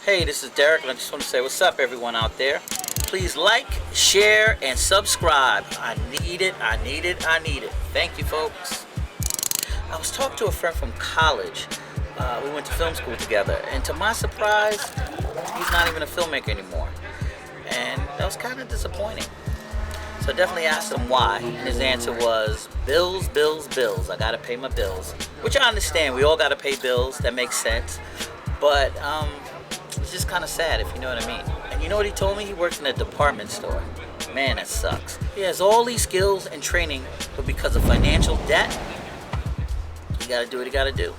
Hey, this is Derek, and I just want to say what's up, everyone out there. Please like, share, and subscribe. I need it, I need it, I need it. Thank you, folks. I was talking to a friend from college. We went to film school together, and to my surprise, he's not even a filmmaker anymore. And that was kind of disappointing. So I definitely asked him why, and his answer was, bills, bills, bills. I gotta pay my bills. Which I understand, we all gotta pay bills, that makes sense. But, it's just kind of sad, if you know what I mean. And you know what he told me? He works in a department store. Man, that sucks. He has all these skills and training, but because of financial debt, you gotta do what you gotta do.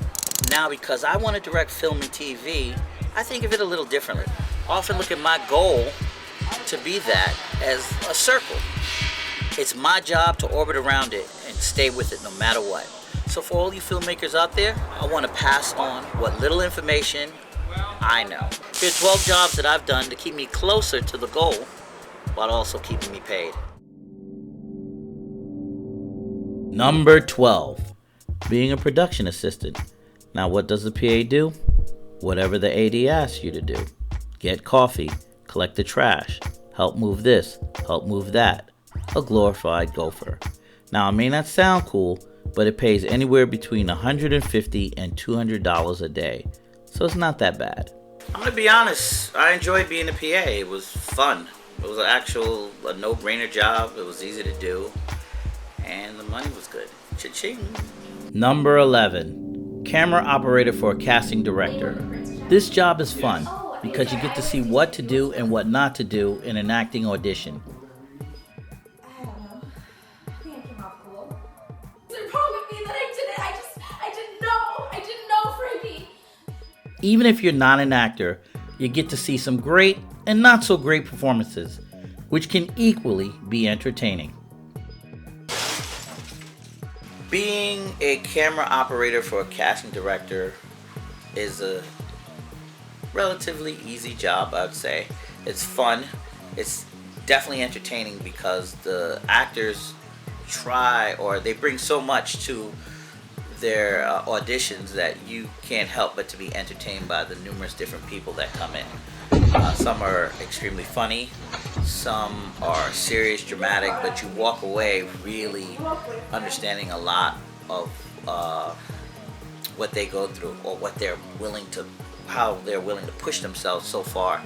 Now, because I want to direct film and TV, I think of it a little differently. I often look at my goal to be that as a circle. It's my job to orbit around it and stay with it no matter what. So for all you filmmakers out there, I want to pass on what little information I know. Here are 12 jobs that I've done to keep me closer to the goal while also keeping me paid. Number 12, being a production assistant. Now what does the PA do? Whatever the AD asks you to do. Get coffee, collect the trash, help move this, help move that. A glorified gopher. Now it may not sound cool, but it pays anywhere between $150 and $200 a day. So it's not that bad. I'm gonna be honest, I enjoyed being a PA. It was fun. It was a no-brainer job. It was easy to do. And the money was good. Cha-ching. Number 11, camera operator for a casting director. This job is fun because you get to see what to do and what not to do in an acting audition. I don't know. I think I came off cool. What's wrong with me that I did it? I didn't know, Frankie. Even if you're not an actor, you get to see some great and not so great performances, which can equally be entertaining. Being a camera operator for a casting director is a relatively easy job, I would say. It's fun. It's definitely entertaining because the actors they bring so much to their auditions that you can't help but to be entertained by the numerous different people that come in. Some are extremely funny, some are serious, dramatic, but you walk away really understanding a lot of what they go through or how they're willing to push themselves so far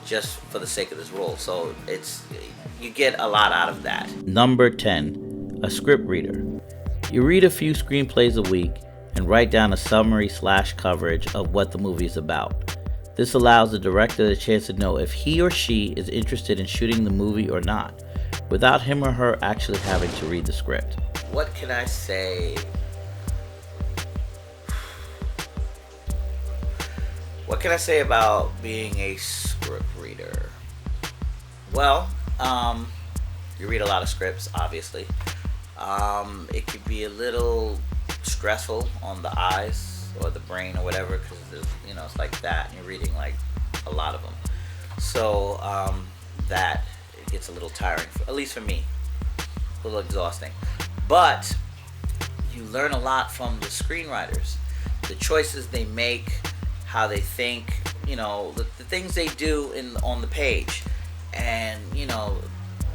just for the sake of this role. So you get a lot out of that. Number 10, a script reader. You read a few screenplays a week and write down a summary/coverage of what the movie is about. This allows the director the chance to know if he or she is interested in shooting the movie or not, without him or her actually having to read the script. What can I say? What can I say about being a script reader? Well, you read a lot of scripts, obviously. It could be a little stressful on the eyes or the brain or whatever, because it's like that, and you're reading like a lot of them. So that it gets a little tiring, at least for me, a little exhausting. But you learn a lot from the screenwriters, the choices they make, how they think, the things they do on the page, and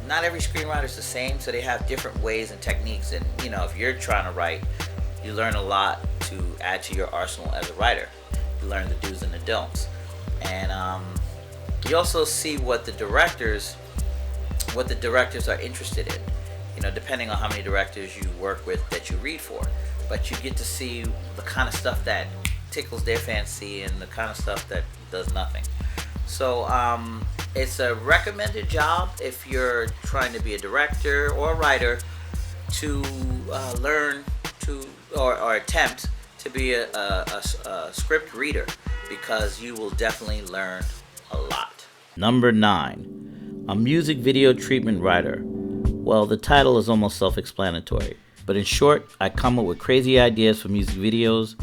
not every screenwriter is the same, so they have different ways and techniques. And if you're trying to write, you learn a lot to add to your arsenal as a writer. You learn the do's and the don'ts, and you also see what the directors are interested in. Depending on how many directors you work with that you read for, but you get to see the kind of stuff that tickles their fancy and the kind of stuff that does nothing. So it's a recommended job if you're trying to be a director or a writer to learn to or attempt to be a script reader, because you will definitely learn a lot. Number 9, a music video treatment writer. Well, the title is almost self-explanatory, but in short, I come up with crazy ideas for music videos,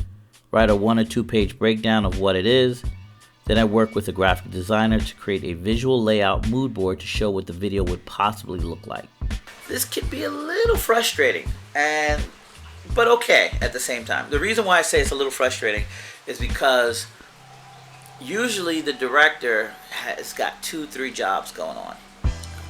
write a 1 or 2 page breakdown of what it is. Then I work with a graphic designer to create a visual layout mood board to show what the video would possibly look like. This can be a little frustrating, but okay at the same time. The reason why I say it's a little frustrating is because Usually the director has got 2, 3 jobs going on.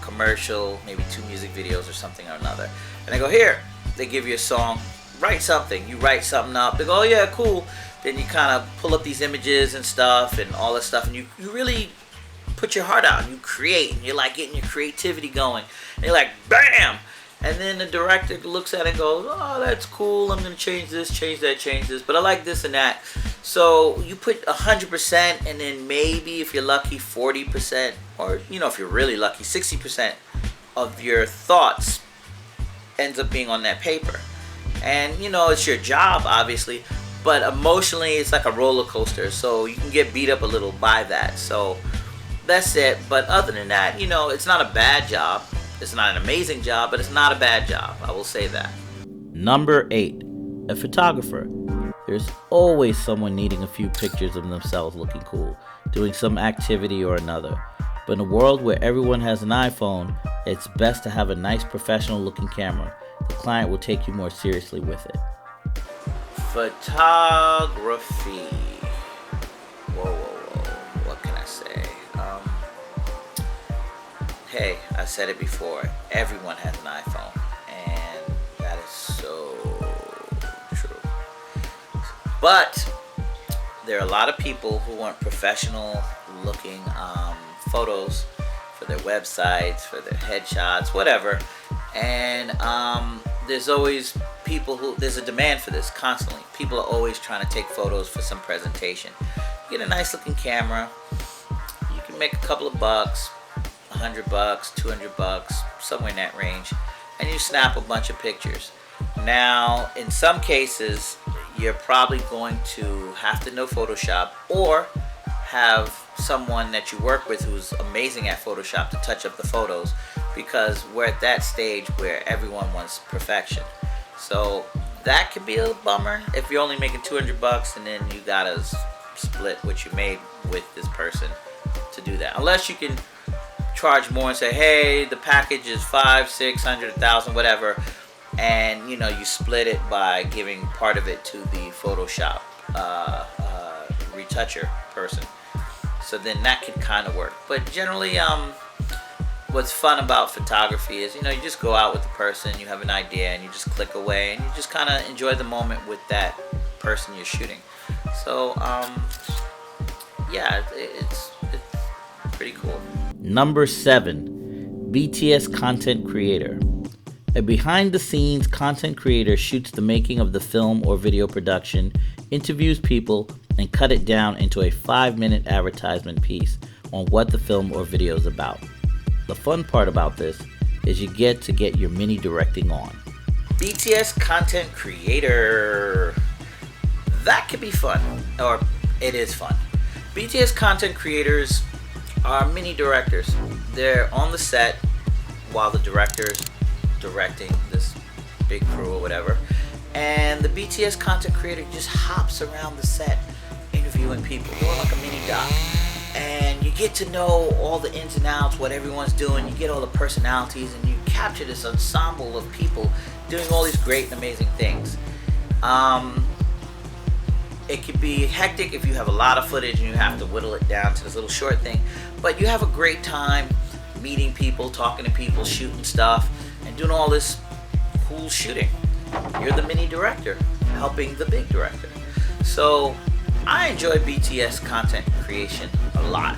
Commercial, maybe 2 music videos or something or another. And I go, here, they give you a song, write something. You write something up. They go, oh yeah, cool. Then you kind of pull up these images and stuff and all that stuff. And you really put your heart out and you create. And you're like getting your creativity going. And you're like, bam! And then the director looks at it and goes, oh, that's cool. I'm going to change this, change that, change this. But I like this and that. So you put 100% and then maybe if you're lucky 40% or, if you're really lucky 60% of your thoughts ends up being on that paper. And, it's your job, obviously. But emotionally, it's like a roller coaster. So you can get beat up a little by that. So that's it. But other than that, it's not a bad job. It's not an amazing job, but it's not a bad job. I will say that. Number 8, a photographer. There's always someone needing a few pictures of themselves looking cool, doing some activity or another. But in a world where everyone has an iPhone, it's best to have a nice professional looking camera. The client will take you more seriously with it. Photography. Whoa. What can I say? Hey, I said it before. Everyone has an iPhone, and that is so true. But there are a lot of people who want professional-looking photos for their websites, for their headshots, whatever. And there's always there's a demand for this constantly. People are always trying to take photos for some presentation. You get a nice-looking camera. You can make a couple of bucks. $100, $200, somewhere in that range, and you snap a bunch of pictures. Now, in some cases, you're probably going to have to know Photoshop or have someone that you work with who's amazing at Photoshop to touch up the photos, because we're at that stage where everyone wants perfection. So that could be a bummer if you're only making $200 and then you gotta split what you made with this person to do that. Unless you can charge more and say, hey, the package is $500, $600, $1,000, whatever, and you split it by giving part of it to the Photoshop retoucher person. So then that could kind of work. But generally, what's fun about photography is, you just go out with the person, you have an idea, and you just click away, and you just kind of enjoy the moment with that person you're shooting. So, yeah, it's pretty cool. Number 7, BTS content creator. A behind-the-scenes content creator shoots the making of the film or video production, interviews people, and cut it down into a 5-minute advertisement piece on what the film or video is about. The fun part about this is you get to get your mini directing on. BTS content creator. That could be fun, or it is fun. BTS content creators are mini directors. They're on the set while the director's directing this big crew or whatever, and the BTS content creator just hops around the set interviewing people, doing like a mini doc, and you get to know all the ins and outs, what everyone's doing. You get all the personalities, and you capture this ensemble of people doing all these great and amazing things. It could be hectic if you have a lot of footage and you have to whittle it down to this little short thing. But you have a great time meeting people, talking to people, shooting stuff, and doing all this cool shooting. You're the mini director, helping the big director. So I enjoy BTS content creation a lot.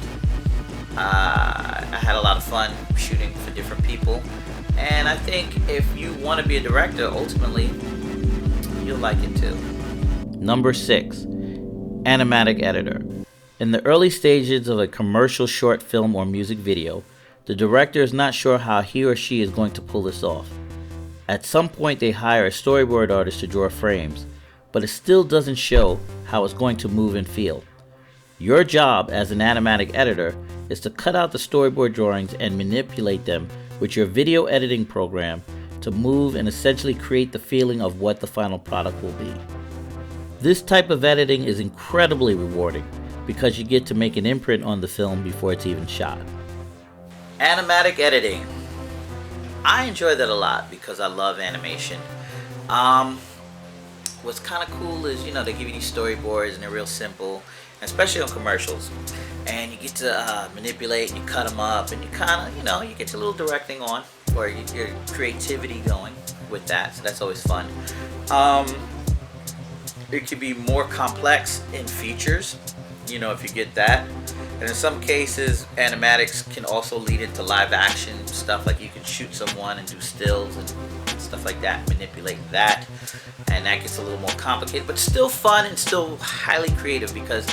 I had a lot of fun shooting for different people. And I think if you want to be a director, ultimately, you'll like it too. Number 6, animatic editor. In the early stages of a commercial short film or music video, the director is not sure how he or she is going to pull this off. At some point they hire a storyboard artist to draw frames, but it still doesn't show how it's going to move and feel. Your job as an animatic editor is to cut out the storyboard drawings and manipulate them with your video editing program to move and essentially create the feeling of what the final product will be. This type of editing is incredibly rewarding because you get to make an imprint on the film before it's even shot. Animatic editing. I enjoy that a lot because I love animation. What's kind of cool is, they give you these storyboards and they're real simple. especially on commercials. And you get to manipulate and you cut them up and you kind of, you get your little directing on or your creativity going with that. So that's always fun. It could be more complex in features, if you get that. And in some cases, animatics can also lead into live action stuff, like you can shoot someone and do stills and stuff like that, manipulate that. And that gets a little more complicated, but still fun and still highly creative, because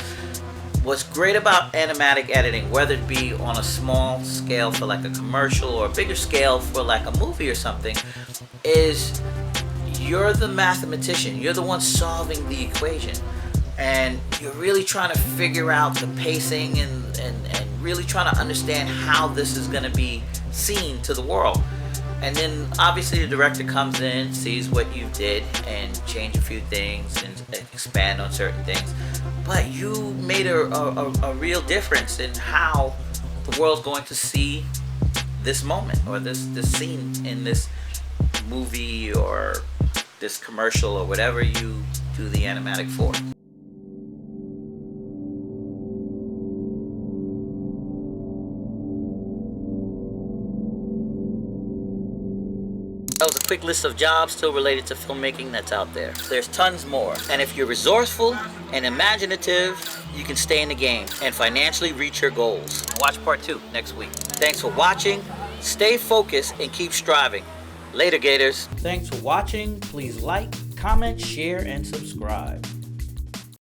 what's great about animatic editing, whether it be on a small scale for like a commercial or a bigger scale for like a movie or something, is you're the mathematician. You're the one solving the equation. And you're really trying to figure out the pacing and really trying to understand how this is going to be seen to the world. And then obviously the director comes in, sees what you did, and change a few things and expand on certain things. But you made a real difference in how the world's going to see this moment or this scene in this movie or this commercial or whatever you do the animatic for. That was a quick list of jobs still related to filmmaking that's out there. There's tons more. And if you're resourceful and imaginative, you can stay in the game and financially reach your goals. Watch part 2 next week. Thanks for watching. Stay focused and keep striving. Later, Gators. Thanks for watching. Please like, comment, share, and subscribe.